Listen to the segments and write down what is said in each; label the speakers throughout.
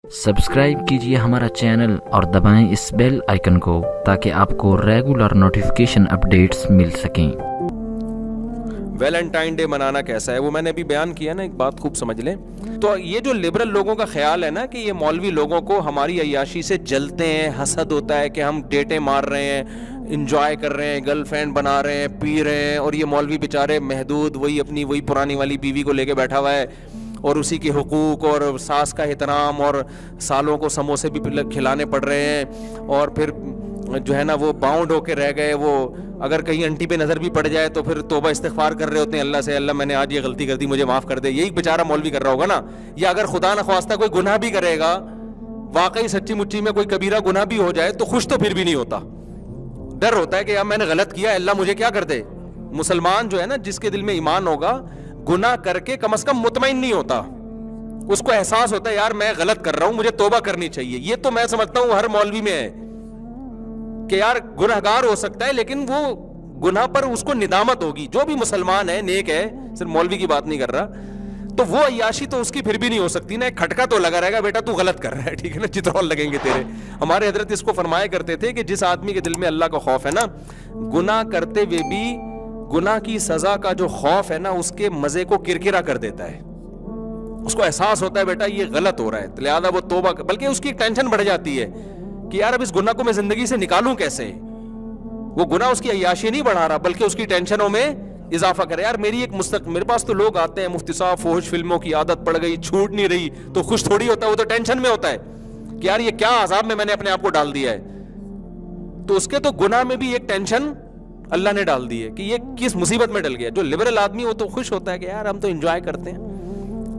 Speaker 1: Subscribe कीजिए हमारा channel और दबाएं इस बेल आइकन को ताकि आपको रेगुलर नोटिफिकेशन अपडेट्स मिल सकें।
Speaker 2: वैलेंटाइन डे मनाना कैसा है वो मैंने अभी बयान किया ना, एक बात खूब समझ लें। तो ये जो लिबरल लोगों का ख्याल है ना कि ये मौलवी लोगों को हमारी अय्याशी से जलते हैं, हसद होता है कि हम डेटे मार रहे हैं, इंजॉय कर रहे हैं, गर्लफ्रेंड बना रहे हैं, पी रहे हैं, और ये मौलवी बेचारे महदूद वही पुरानी वाली बीवी को लेके बैठा हुआ है और उसी के हुकूक और सास का एहतराम और सालों को समोसे भी खिलाने पड़ रहे हैं, और फिर जो है ना वो बाउंड होके रह गए। वो अगर कहीं आंटी पे नज़र भी पड़ जाए तो फिर तौबा इस्तिग़फ़ार कर रहे होते हैं अल्लाह से, अल्लाह मैंने आज ये गलती कर दी, मुझे माफ़ कर दे। यही बेचारा मौलवी कर रहा होगा ना। या अगर खुदा न ख्वास्ता कोई गुनाह भी करेगा, वाकई सच्ची मुच्ची में कोई कबीरा गुनाह भी हो जाए, तो खुश तो फिर भी नहीं होता। डर होता है कि यार मैंने गलत किया, अल्लाह मुझे क्या कर दे। मुसलमान जो है ना, जिसके दिल में ईमान होगा, गुनाह करके कम से कम मुतमईन नहीं होता। उसको एहसास होता है यार मैं गलत कर रहा हूं, मुझे तौबा करनी चाहिए। ये तो मैं समझता हूं हर मौलवी में है कि यार गुनहगार हो सकता है लेकिन वो गुनाह पर उसको निदामत होगी। जो भी मुसलमान है, नेक है, सिर्फ मौलवी की बात नहीं कर रहा, तो वो अय्याशी तो उसकी फिर भी नहीं हो सकती ना। एक खटका तो लगा रहेगा, बेटा तू गलत कर रहा है, ठीक है ना, चित्रौल लगेंगे तेरे। हमारे हजरत इसको फरमाया करते थे कि जिस आदमी के दिल में अल्लाह का खौफ है ना, गुनाह करते हुए भी गुनाह की सजा का जो खौफ है ना, उसके मजे को किरकिरा कर देता है। उसको एहसास होता है बेटा ये गलत हो रहा है, तो लिहाजा वो तौबा, बल्कि उसकी टेंशन बढ़ जाती है कि यार अब इस गुनाह को मैं जिंदगी से निकालूं कैसे। वो गुनाह उसकी अय्याशी नहीं बढ़ा रहा, बल्कि उसकी टेंशनों में इजाफा करे। यार मेरे पास तो लोग आते हैं, मुफ्ती साहब फोहश फिल्मों की आदत पड़ गई, छूट नहीं रही, तो खुश थोड़ी होता है, वो तो टेंशन में होता है कि यार ये क्या अजाब में मैंने अपने आप को डाल दिया है। तो उसके तो गुनाह में भी एक टेंशन अल्लाह ने डाल दी है कि ये किस मुसीबत में डल गया। जो लिबरल आदमी वो तो खुश होता है कि यार हम तो एंजॉय करते हैं,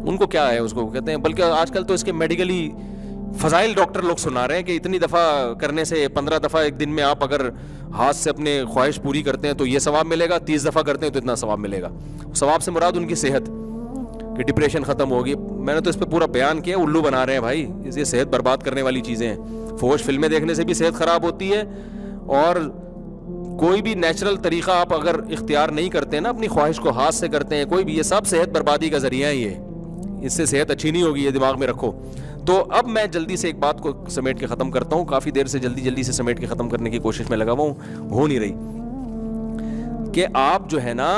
Speaker 2: उनको क्या है, उसको कहते हैं। बल्कि आजकल तो इसके मेडिकली फजाइल डॉक्टर लोग सुना रहे हैं कि इतनी दफ़ा करने से, 15 दफ़ा एक दिन में आप अगर हाथ से अपने ख्वाहिश पूरी करते हैं तो ये सवाब मिलेगा, 30 दफ़ा करते हैं तो इतना सवाब मिलेगा। सवाब से मुराद उनकी सेहत, कि डिप्रेशन ख़त्म होगी। मैंने तो इस पर पूरा बयान किया, उल्लू बना रहे हैं भाई, ये सेहत बर्बाद करने वाली चीज़ें हैं। फोहश फिल्में देखने से भी सेहत ख़राब होती है, और कोई भी नेचुरल तरीक़ा आप अगर इख्तियार नहीं करते ना, अपनी ख्वाहिश को हाथ से करते हैं कोई भी, ये सब सेहत बर्बादी का ज़रिया ही है। इससे सेहत अच्छी नहीं होगी, ये दिमाग में रखो। तो अब मैं जल्दी से एक बात को समेट के ख़त्म करता हूँ। काफ़ी देर से जल्दी से समेट के ख़त्म करने की कोशिश में लगा हुआ हूँ, हो नहीं रही। कि आप जो है ना,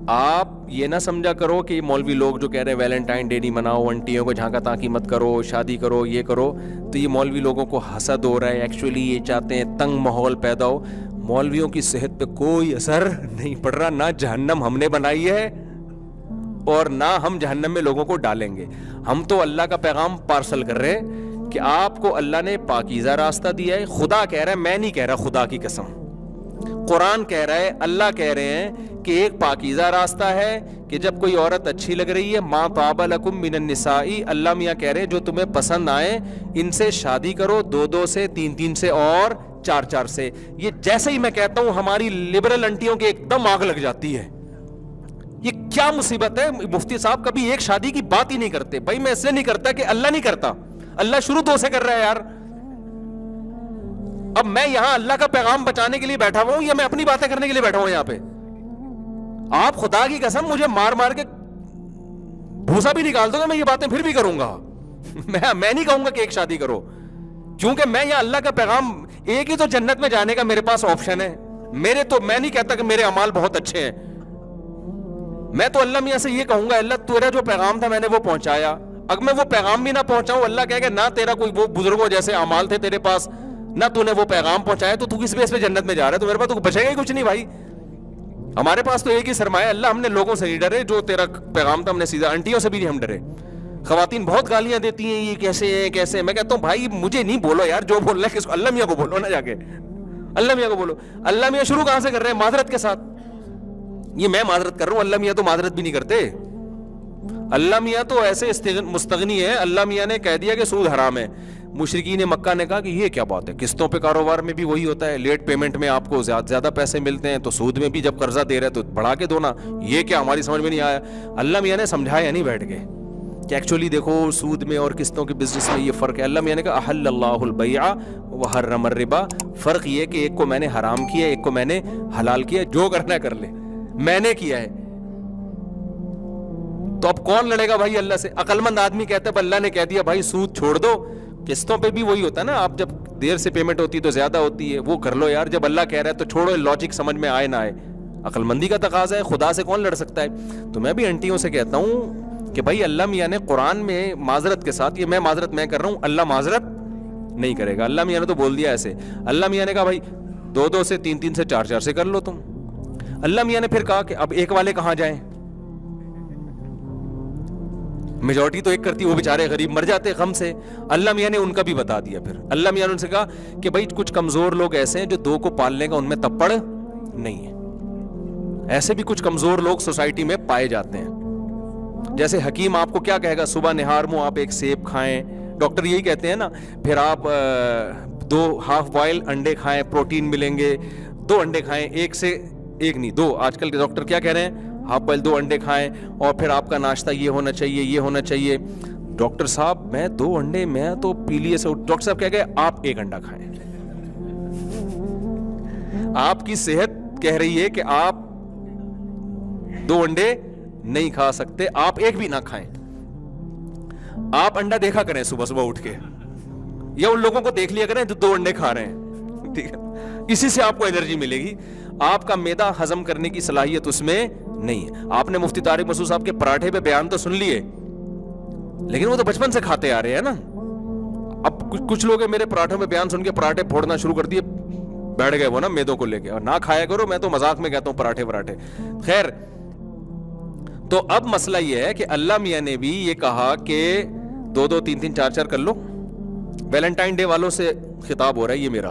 Speaker 2: आप ये ना समझा करो कि मौलवी लोग जो कह रहे हैं वैलेंटाइन डे नहीं मनाओ, आंटियों को झांका ताकी मत करो, शादी करो, ये करो, तो ये मौलवी लोगों को हसद हो रहा है। एक्चुअली ये चाहते हैं तंग माहौल पैदा हो। मौलवियों की सेहत पे कोई असर नहीं पड़ रहा। ना जहन्नम हमने बनाई है और ना हम जहन्नम में लोगों को डालेंगे। हम तो अल्लाह का पैगाम पार्सल कर रहे हैं कि आपको अल्लाह ने पाकीज़ा रास्ता दिया है। खुदा कह रहा है, मैं नहीं कह रहा, खुदा की कसम, कुरान कह रहा है, अल्लाह कह रहे हैं कि एक पाकीज़ा रास्ता है कि जब कोई औरत अच्छी लग रही है, मा ताबा लकुम मिनन निसाई, अल्लाह मियाँ कह रहे हैं जो तुम्हें पसंद आए इनसे शादी करो, 2-2 से, 3-3 से और 4-4 से। ये जैसे ही मैं कहता हूँ हमारी लिबरल आंटियों की एकदम आग लग जाती है। ये क्या मुसीबत है, मुफ्ती साहब कभी एक शादी की बात ही नहीं करते। भाई मैं इसलिए नहीं करता कि अल्लाह नहीं करता, अल्लाह शुरू तो से कर रहा है यार। अब मैं यहां अल्लाह का पैगाम बचाने के लिए बैठा हुआ हूं या मैं अपनी बातें करने के लिए बैठा हूं यहां पे? आप खुदा की कसम मुझे मार मार के भूसा भी निकाल दोगे, मैं ये बातें फिर भी करूंगा। मैं नहीं कहूंगा कि एक शादी करो, क्योंकि मैं यहां अल्लाह का पैगाम, एक ही तो जन्नत में जाने का मेरे पास ऑप्शन है। मैं नहीं कहता कि मेरे अमाल बहुत अच्छे हैं। मैं तो अल्लाह मियाँ से ये कहूंगा, अल्लाह तेरा जो पैगाम था मैंने वो पहुंचाया। अगर मैं वो पैगाम भी ना पहुंचाऊं, अल्लाह कहेगा ना तेरा कोई वो बुजुर्गों जैसे अमाल थे तेरे पास, ना तूने वो पैगाम पहुंचाया, तो तू किस बेस पे जन्नत में जा रहा है? तो मेरे पास तो बचेगा ही कुछ नहीं भाई। हमारे पास तो एक ही सरमाया, अल्लाह हमने लोगों से नहीं डरे, जो तेरा पैगाम था हमने सीधा, आंटियों से भी नहीं हम डरे। खवातीन बहुत गालियां देती हैं, ये कैसे है कैसे। मैं कहता हूँ भाई मुझे नहीं बोलो यार, जो बोल रहा है किसको, अल्लाह मियाँ को बोलो ना, जाके अल्लाह मियाँ को बोलो। अल्लाह मियाँ शुरू कहां से कर रहे हैं? माजरत के साथ। ये मैं माजरत कर रहा हूं, अल्लाह मियाँ तो माजरत भी नहीं करते। अल्लाह मियाँ तो ऐसे मुस्तगनी है, अल्लाह मियाँ ने कह दिया कि सूद हराम है। मुशरिकीन मक्का ने कहा कि ये क्या बात है, किस्तों पे कारोबार में भी वही होता है, लेट पेमेंट में आपको ज्यादा पैसे मिलते हैं, तो सूद में भी जब कर्जा दे रहे हैं तो बढ़ा के दो ना। ये क्या, हमारी समझ में नहीं आया। अल्लाह मियाँ ने समझाया नहीं बैठ के कि एक्चुअली देखो सूद में और किस्तों के बिजनेस में ये फ़र्क है। अल्लाह मियाँ ने कहा अहल्लल्लाहुल बैअ व हर्रमर रिबा, फ़र्क ये कि एक को मैंने हराम किया, एक को मैंने हलाल किया, जो करना कर ले, मैंने किया है। تو اب کون لڑے گا بھائی اللہ سے؟ عقلمند آدمی کہتا ہے اللہ نے کہہ دیا بھائی سود چھوڑ دو. قسطوں پہ بھی وہی ہوتا ہے نا, آپ جب دیر سے پیمنٹ ہوتی ہے تو زیادہ ہوتی ہے, وہ کر لو یار. جب اللہ کہہ رہا ہے تو چھوڑو, لاجک سمجھ میں آئے نہ آئے, عقلمندی کا تقاضا ہے, خدا سے کون لڑ سکتا ہے؟ تو میں بھی انٹیوں سے کہتا ہوں کہ بھائی اللہ میاں نے قرآن میں معذرت کے ساتھ, یہ میں معذرت میں کر رہا ہوں, اللہ معذرت نہیں کرے گا. اللہ میاں نے تو بول دیا ایسے. اللہ میاں نے کہا بھائی 2 سے 3 سے 4 سے کر لو تم. اللہ میاں نے پھر کہا کہ اب ایک والے کہاں جائیں, میجورٹی تو ایک کرتی, وہ بیچارے غریب مر جاتے غم سے. اللہ میاں نے ان کا بھی بتا دیا. پھر اللہ میاں نے ان سے کہا کہ بھائی کچھ کمزور لوگ ایسے ہیں جو 2 کو پالنے کا ان میں تپڑ نہیں ہے. ایسے بھی کچھ کمزور لوگ سوسائٹی میں پائے جاتے ہیں. جیسے حکیم آپ کو کیا کہے گا, صبح نہار منہ آپ ایک سیب کھائیں, ڈاکٹر یہی کہتے ہیں نا. پھر آپ 2 ہاف بوائل انڈے کھائیں, پروٹین ملیں گے. 2 انڈے کھائیں, 1 سے 1 نہیں 2. آج کل کے ڈاکٹر کیا کہہ رہے ہیں, ہاف بوائل 2 انڈے کھائیں, اور پھر آپ کا ناشتہ یہ ہونا چاہیے, یہ ہونا چاہیے. ڈاکٹر صاحب میں 2 انڈے, میں تو پیلیے سے. ڈاکٹر صاحب کہہ گئے آپ 1 انڈا کھائیں. آپ کی صحت کہہ رہی ہے کہ آپ 2 انڈے نہیں کھا سکتے, آپ 1 بھی نہ کھائیں. آپ انڈا دیکھا کریں صبح صبح اٹھ کے, یا ان لوگوں کو دیکھ لیا کریں جو 2 انڈے کھا رہے ہیں, ٹھیک ہے, اسی سے آپ کو انرجی ملے گی. آپ کا معدہ ہضم کرنے کی صلاحیت اس میں نہیں ہے. آپ نے مفتی طارق مسعود صاحب کے پراٹھے پہ بیان تو سن لیے, لیکن وہ تو بچپن سے کھاتے آ رہے ہیں نا. اب کچھ لوگ میرے پراٹھوں میں بیان سن کے پراٹھے پھوڑنا شروع کر دیے, بیٹھ گئے وہ نا میدوں کو لے کے. اور نہ کھایا کرو, میں تو مذاق میں کہتا ہوں پراٹھے. خیر, تو اب مسئلہ یہ ہے کہ اللہ میاں نے بھی یہ کہا کہ 2 3 4 کر لو. ویلنٹائن ڈے والوں سے خطاب ہو رہا ہے یہ میرا.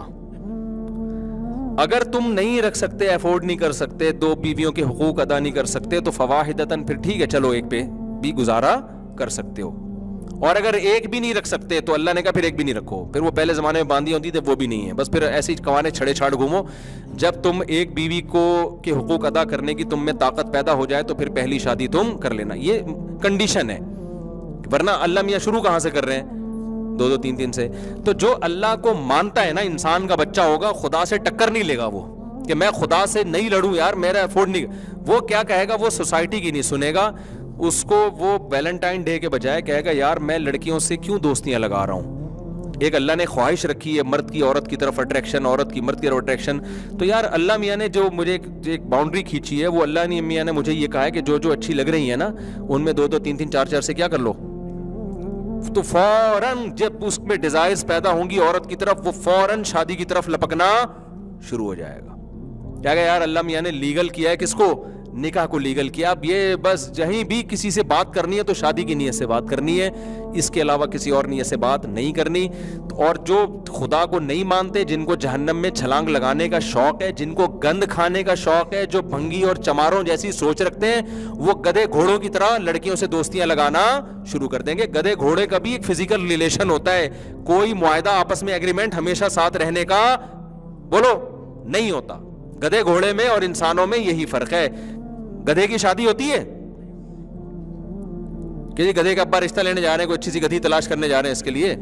Speaker 2: اگر تم نہیں رکھ سکتے, افورڈ نہیں کر سکتے, 2 بیویوں کے حقوق ادا نہیں کر سکتے, تو فواحدتاً, پھر ٹھیک ہے چلو 1 پہ بھی گزارا کر سکتے ہو. اور اگر 1 بھی نہیں رکھ سکتے تو اللہ نے کہا پھر 1 بھی نہیں رکھو. پھر وہ پہلے زمانے میں باندھی ہوتی تھی, وہ بھی نہیں ہے. بس پھر ایسے ہی کوانے چھڑے چھاڑ گھومو. جب تم 1 بیوی کو کے حقوق ادا کرنے کی تم میں طاقت پیدا ہو جائے تو پھر پہلی شادی تم کر لینا. یہ کنڈیشن ہے, ورنہ اللہ میاں شروع کہاں سے کر رہے ہیں, 2 3 سے. تو جو اللہ کو مانتا ہے نا, انسان کا بچہ ہوگا, خدا سے ٹکر نہیں لے گا وہ, کہ میں خدا سے نہیں لڑوں یار, میرا افورڈ نہیں. وہ کیا کہے گا, وہ سوسائٹی کی نہیں سنے گا. اس کو وہ ویلنٹائن ڈے کے بجائے کہے گا یار میں لڑکیوں سے کیوں دوستیاں لگا رہا ہوں. ایک اللہ نے خواہش رکھی ہے, مرد کی عورت کی طرف اٹریکشن, عورت کی مرد کی طرف اٹریکشن. تو یار اللہ میاں نے جو مجھے ایک باؤنڈری کھینچی ہے, وہ اللہ نے میاں نے مجھے یہ کہا ہے کہ جو اچھی لگ رہی ہیں نا, ان میں 2 3 4 سے کیا کر لو. تو فوراً جب اس میں ڈیزائرز پیدا ہوں گی عورت کی طرف, وہ فوراً شادی کی طرف لپکنا شروع ہو جائے گا. کیا کہ یار اللہ میاں نے لیگل کیا ہے, کس کو, نکاح کو لیگل کیا. اب یہ بس جہیں بھی کسی سے بات کرنی ہے تو شادی کی نیت سے بات کرنی ہے, اس کے علاوہ کسی اور نیت سے بات نہیں کرنی. اور جو خدا کو نہیں مانتے, جن کو جہنم میں چھلانگ لگانے کا شوق ہے, جن کو گند کھانے کا شوق ہے, جو بھنگی اور چماروں جیسی سوچ رکھتے ہیں, وہ گدھے گھوڑوں کی طرح لڑکیوں سے دوستیاں لگانا شروع کر دیں گے. گدھے گھوڑے کا بھی ایک فزیکل ریلیشن ہوتا ہے, کوئی معاہدہ آپس میں ایگریمنٹ ہمیشہ ساتھ رہنے کا بولو نہیں ہوتا. گدھے گھوڑے میں اور انسانوں میں یہی فرق ہے. گدھے کی شادی ہوتی ہے کہ جی گدھے کا ابا رشتہ لینے جا رہے ہیں, کوئی اچھی سی گدھی تلاش کرنے جا رہے ہیں, اس کے لیے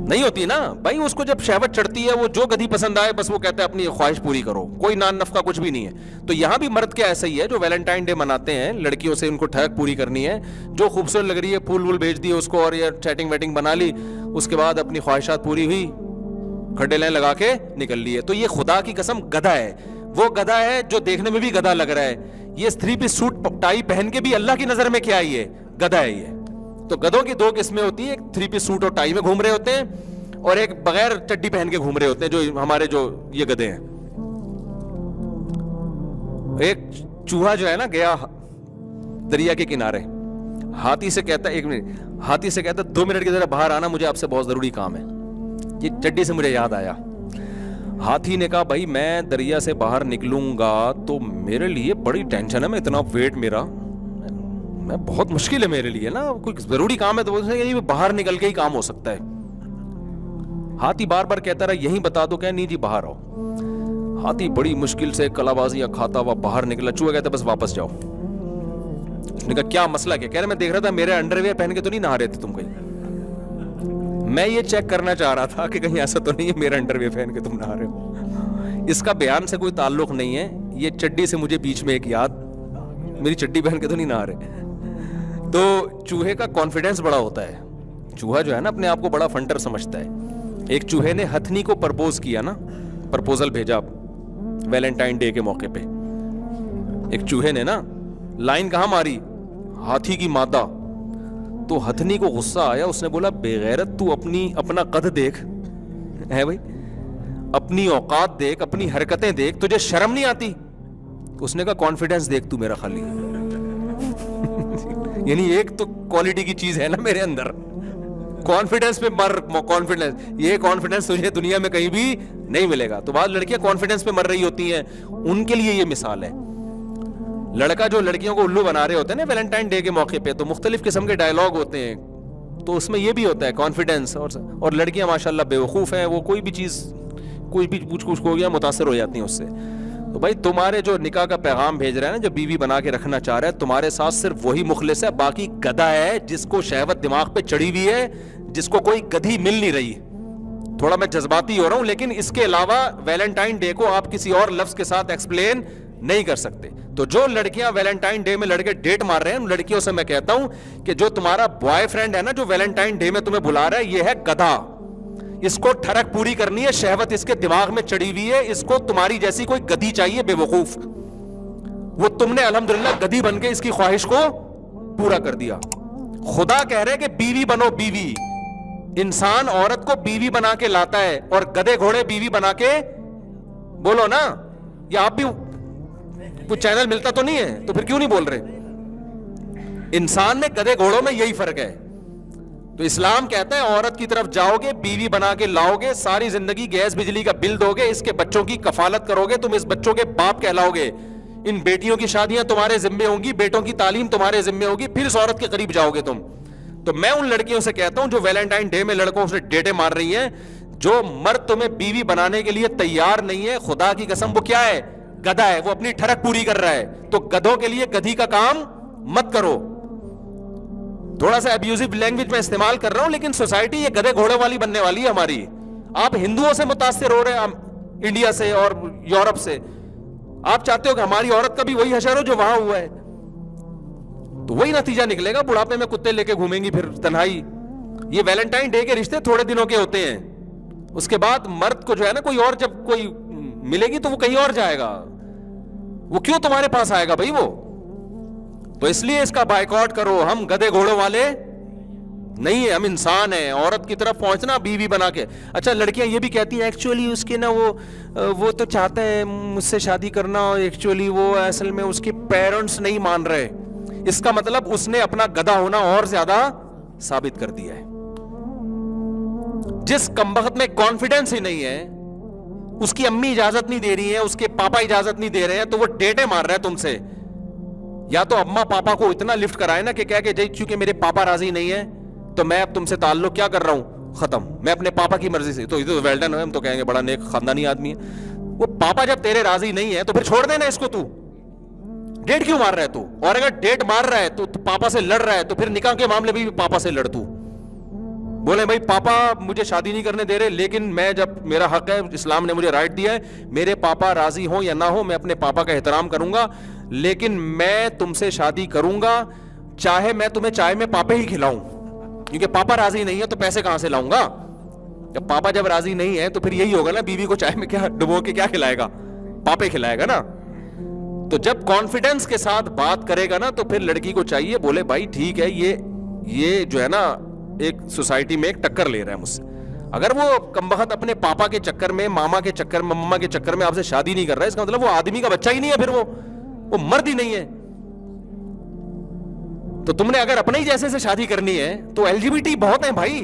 Speaker 2: نہیں ہوتی نا بھائی. اس کو جب شہوت چڑھتی ہے, وہ جو گدھی پسند آئے بس وہ کہتا ہے اپنی خواہش پوری کرو, کوئی نان نفقہ کچھ بھی نہیں ہے. تو یہاں بھی مرد کیا ایسا ہی ہے, جو ویلنٹائن ڈے مناتے ہیں, لڑکیوں سے ان کو ٹھہک پوری کرنی ہے, جو خوبصورت لگ رہی ہے پھول وول بھیج دیے اس کو, اور یہ چیٹنگ ویٹنگ بنا لی, اس کے بعد اپنی خواہشات پوری ہوئی, کھڈے لائن لگا کے نکل لیے. تو یہ خدا کی قسم گدھا ہے. وہ گدھا ہے جو دیکھنے میں بھی گدھا لگ رہا ہے. یہ 3 پیس سوٹ ٹائی پہن کے بھی اللہ کی نظر میں کیا ہے, یہ گدھا ہے. یہ تو گدھوں کی 2 قسمیں ہوتی ہیں, ایک 3 پیس سوٹ اور ٹائی میں گھوم رہے ہوتے ہیں, اور ایک بغیر چڈی پہن کے گھوم رہے ہوتے ہیں, جو ہمارے جو یہ گدھے ہیں. ایک چوہا جو ہے نا گیا دریا کے کنارے, ہاتھی سے کہتا ہے 1 منٹ, ہاتھی سے کہتا ہے 2 منٹ کی ذرا باہر آنا, مجھے آپ سے بہت ضروری کام ہے. یہ چڈی سے مجھے یاد آیا. ہاتھی نے کہا بھائی میں دریا سے باہر نکلوں گا تو میرے لیے بڑی ٹینشن ہے, میں اتنا ویٹ میرا, میں بہت مشکل ہے میرے لیے نا, کوئی ضروری کام ہے تو باہر نکل کے ہی کام ہو سکتا ہے. ہاتھی بار بار کہتا رہا یہیں بتا دو, کہ نہیں جی باہر آؤ. ہاتھی بڑی مشکل سے کلا بازیاں کھاتا ہوا باہر نکلا. چوہا کہتا بس واپس جاؤ. اس نے کہا کیا مسئلہ کیا؟ کہہ رہے میں دیکھ رہا تھا میرے انڈر ویئر پہن کے تو نہیں نہا رہے تھے تم کہیں, میں یہ چیک کرنا چاہ رہا تھا کہ کہیں ایسا تو نہیں ہے میرا انڈر ویئر پہن کے تم نہا رہے ہو. اس کا بیان سے کوئی تعلق نہیں ہے, یہ چڈی سے مجھے بیچ میں ایک یاد मेरी चड्डी पहन के तो नहीं नहा रहे। तो चूहे का कॉन्फिडेंस बड़ा होता है। चूहा जो है ना अपने आप को बड़ा फंटर समझता है। एक चूहे ने हथनी को प्रपोज किया ना, प्रपोजल भेजा वैलेंटाइन डे के मौके पे। एक चूहे ने ना लाइन कहाँ मारी, हाथी की मादा। तो हथनी को गुस्सा आया, उसने बोला बेगैरत तू अपना कद देख है भाई, अपनी औकात देख, अपनी हरकतें देख, तुझे शर्म नहीं आती? उसने कहा कॉन्फिडेंस देख तू मेरा खाली। यानी एक तो क्वालिटी की चीज है ना मेरे अंदर, कॉन्फिडेंस पे मर। कॉन्फिडेंस, ये कॉन्फिडेंस तुझे दुनिया में कहीं भी नहीं मिलेगा। तो बाद लड़कियां कॉन्फिडेंस पे मर रही होती हैं, उनके लिए ये मिसाल है। लड़का जो लड़कियों को उल्लू बना रहे होते हैं ना वैलेंटाइन डे के मौके पे, तो मुख्तलिफ किस्म के डायलॉग होते हैं, तो उसमें ये भी होता है कॉन्फिडेंस। और लड़कियां माशाल्लाह बेवकूफ़ हैं, वो कोई भी चीज़, कोई भी पूछ कुछ हो गया मुतासर हो जाती हैं उससे। तो भाई तुम्हारे जो निकाह का पैगाम भेज रहा है ना, जो बीवी बना के रखना चाह रहा है, तुम्हारे साथ सिर्फ वही मुखलिस है, बाकी गधा है जिसको शहवत दिमाग पे चढ़ी हुई है, जिसको कोई गधी मिल नहीं रही। थोड़ा मैं जज्बाती हो रहा हूं, लेकिन इसके अलावा वैलेंटाइन डे को आप किसी और लफ्ज के साथ एक्सप्लेन नहीं कर सकते। तो जो लड़कियां वैलेंटाइन डे में लड़के डेट मार रहे हैं, उन लड़कियों से मैं कहता हूं कि जो तुम्हारा बॉयफ्रेंड है ना, जो वैलेंटाइन डे में तुम्हें बुला रहा है, ये है गधा। इसको ठरक पूरी करनी है, शहवत इसके दिमाग में चढ़ी हुई है, इसको तुम्हारी जैसी कोई गधी चाहिए बेवकूफ। वो तुमने अल्हम्दुलिल्लाह गधी बन के इसकी ख्वाहिश को पूरा कर दिया। खुदा कह रहे कि बीवी बनो, बीवी। इंसान औरत को बीवी बना के लाता है और गधे घोड़े बीवी बना के, बोलो ना, या आप भी कुछ चैनल मिलता तो नहीं है, तो फिर क्यों नहीं बोल रहे? इंसान में गधे घोड़ों में यही फर्क है। तो इस्लाम कहता है औरत की तरफ जाओगे, बीवी बना के लाओगे, सारी जिंदगी गैस बिजली का बिल दोगे, इसके बच्चों की कफालत करोगे, तुम इस बच्चों के बाप कहलाओगे, इन बेटियों की शादियां तुम्हारे जिम्मे होंगी, बेटों की तालीम तुम्हारे जिम्मे होगी, फिर इस औरत के करीब जाओगे तुम। तो मैं उन लड़कियों से कहता हूं जो वैलेंटाइन डे में लड़कों से डेटे मार रही हैं, जो मर्द तुम्हें बीवी बनाने के लिए तैयार नहीं है, खुदा की कसम वो क्या है? गधा है। वो अपनी ठरक पूरी कर रहा है। तो गधों के लिए गधी का काम मत करो। थोड़ा सा अब्यूजिव लैंग्वेज में इस्तेमाल कर रहा हूं, लेकिन सोसाइटी ये गधे घोड़े वाली बनने वाली है हमारी। आप हिंदुओं से मुतासिर हो रहे हैं, इंडिया से और यूरोप से। आप चाहते हो कि हमारी औरत का भी वही हशर हो जो वहां हुआ है, तो वही नतीजा निकलेगा। बुढ़ापे में कुत्ते लेके घूमेंगी फिर तन्हाई। ये वैलेंटाइन डे के रिश्ते थोड़े दिनों के होते हैं, उसके बाद मर्द को जो है ना, कोई और जब कोई मिलेगी तो वो कहीं और जाएगा। वो क्यों तुम्हारे पास आएगा भाई वो? तो इसलिए इसका बायकॉट करो। हम गधे घोड़ों वाले नहीं है, हम इंसान हैं। औरत की तरफ पहुंचना बीवी बना के। अच्छा, लड़कियां ये भी कहती हैं एक्चुअली उसके ना वो तो चाहता है मुझसे शादी करना, एक्चुअली वो असल में उसके पेरेंट्स नहीं मान रहे। इसका मतलब उसने अपना गधा होना और ज्यादा साबित कर दिया है। जिस कमबख्त में कॉन्फिडेंस ही नहीं है, उसकी अम्मी इजाजत नहीं दे रही है, उसके पापा इजाजत नहीं दे रहे हैं, तो वो डेटे मार रहा है तुमसे। या तो अम्मा पापा को इतना लिफ्ट कराए ना कि कह के चूंकि मेरे पापा राजी नहीं है तो मैं अब तुमसे ताल्लुक क्या कर रहा हूं, खत्म, मैं अपने पापा की मर्जी से। तो ये तो वेल डन है, हम तो कहेंगे बड़ा नेक खानदानी आदमी है। वो पापा जब तेरे राजी नहीं है तो फिर छोड़ देना इसको। तू डेट क्यों मार रहा है तू? और अगर डेट मार रहा है तो पापा से लड़ रहा है, तो फिर निकाह के मामले में भी पापा से लड़। तू बोले भाई पापा मुझे शादी नहीं करने दे रहे, लेकिन मैं जब मेरा हक है, इस्लाम ने मुझे राइट दिया है, मेरे पापा राजी हो या ना हो, मैं अपने पापा का एहतराम करूंगा, लेकिन मैं तुमसे शादी करूंगा चाहे मैं तुम्हें चाय में पापे ही खिलाऊं, क्योंकि पापा राजी नहीं है तो पैसे कहां से लाऊंगा? जब पापा जब राजी नहीं है तो फिर यही होगा ना, बीवी को चाय में क्या डुबो के क्या खिलाएगा? पापे खिलाएगा ना। तो जब कॉन्फिडेंस के साथ बात करेगा ना, तो फिर लड़की को चाहिए बोले भाई ठीक है, ये जो है ना एक सोसाइटी में एक टक्कर ले रहा है मुझसे। अगर वो कमबख्त अपने पापा के चक्कर में, मामा के चक्कर में, मम्मा के चक्कर में आपसे शादी नहीं कर रहा है, इसका मतलब वो आदमी का बच्चा ही नहीं है, फिर वो मर्द ही नहीं है। तो तुमने अगर अपने ही जैसे से शादी करनी है तो एलजीबीटी बहुत है भाई,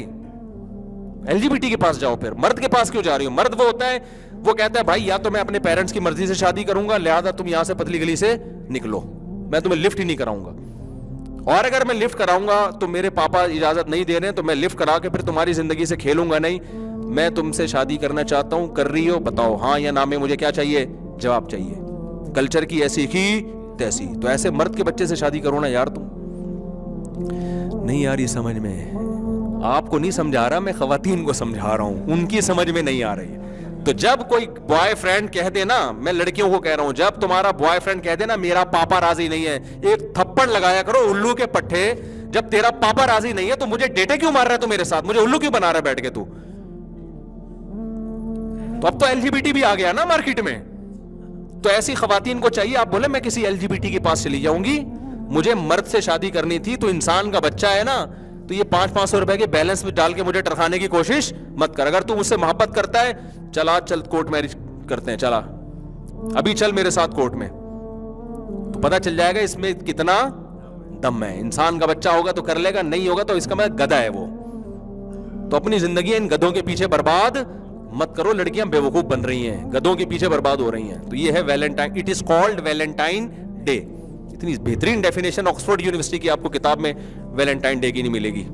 Speaker 2: एलजीबीटी के पास जाओ। फिर मर्द के पास क्यों जा रही हो? मर्द वो होता है, वो कहता है भाई या तो मैं अपने पेरेंट्स की मर्जी से शादी करूंगा, लिहाजा तुम यहां से पतली गली से निकलो, मैं तुम्हें लिफ्ट ही नहीं कराऊंगा। और अगर मैं लिफ्ट कराऊंगा तो मेरे पापा इजाजत नहीं दे रहे हैं, तो मैं लिफ्ट करा के फिर तुम्हारी जिंदगी से खेलूंगा नहीं। मैं तुमसे शादी करना चाहता हूं, कर रही हो, बताओ हाँ या ना में, मुझे क्या चाहिए? जवाब चाहिए। कल्चर की ऐसी की तैसी। तो ऐसे मर्द के बच्चे से शादी करो ना यार तुम। नहीं यार ये समझ में आपको नहीं समझा रहा, मैं खवातीन को समझा रहा हूं, उनकी समझ में नहीं आ रही है। تو جب کوئی بوائے فرینڈ کہہ دے نا, میں لڑکیوں کو کہہ رہا ہوں, جب تمہارا بوائے فرینڈ کہہ دے نا میرا پاپا راضی نہیں ہے, ایک تھپڑ لگایا کرو الو کے پٹھے. جب تیرا پاپا راضی نہیں ہے تو مجھے ڈیٹے کیوں مار رہا ہے تو میرے ساتھ, مجھے الو کیوں بنا رہا ہے بیٹھ کے تو اب تو LGBT بھی آ گیا نا مارکیٹ میں. تو ایسی خواتین کو چاہیے آپ بولے میں کسی LGBT کے پاس چلی جاؤں گی, مجھے مرد سے شادی کرنی تھی, تو انسان کا بچہ ہے نا, تو یہ 500 روپے کے بیلنس میں ڈال کے مجھے ٹرکانے کی کوشش مت کر. اگر تو مجھ سے محبت کرتا ہے چلا چل کورٹ میرج کرتے ہیں, چلا ابھی چل میرے ساتھ کورٹ میں, تو پتہ چل جائے گا اس میں کتنا دم ہے. انسان کا بچہ ہوگا تو کر لے گا, نہیں ہوگا تو اس کا میں گدھا ہے وہ. تو اپنی زندگی ان گدھوں کے پیچھے برباد مت کرو. لڑکیاں بے وقوف بن رہی ہیں, گدھوں کے پیچھے برباد ہو رہی ہیں. تو یہ ہے Valentine, it is called Valentine day. اتنی بہترین ڈیفینیشن آکسفورڈ یونیورسٹی کی آپ کو کتاب میں ویلنٹائن ڈے کی نہیں ملے گی.